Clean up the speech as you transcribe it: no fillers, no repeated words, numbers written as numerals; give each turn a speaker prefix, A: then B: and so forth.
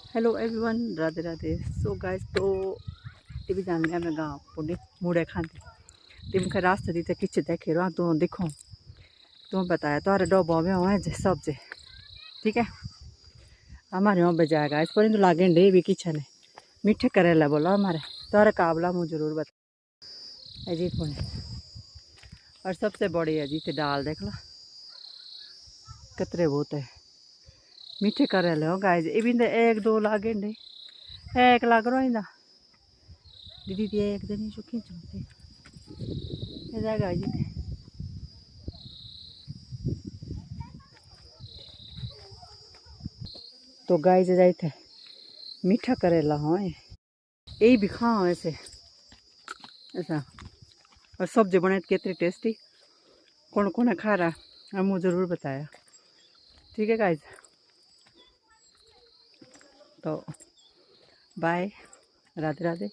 A: Hello everyone, Radhe Radhe. So guys, तो TV जाने मैं गाँव पुणे मुड़े खाते ती मुखे रास्ते दी किच देखे रहा तो देखो तुम बताया तो डोबो में हुआ जे सब जे ठीक है। हमारे वहाँ बजाएगा इस पर तो लागे डे भी किचन है मीठे करेला बोला हमारे तारा काबला मुझे जरूर बता अजीत पुणे। और सबसे बड़ी है जी दाल देख लो कतरे बहुत है मीठे करेले हो गाइस। इबिन एक दो लागे डे एक लाग रहा दीदी दिए एक दिन जो खींचते जाएगा जी। तो गाइस जाए थे मीठा करेला हाँ यही भी खाओ ऐसे ऐसा। और सब्जी बनाए कितनी टेस्टी कौन कौन खा रहा है मुझे ज़रूर बताया ठीक है गाइस। तो बाय, राधे राधे।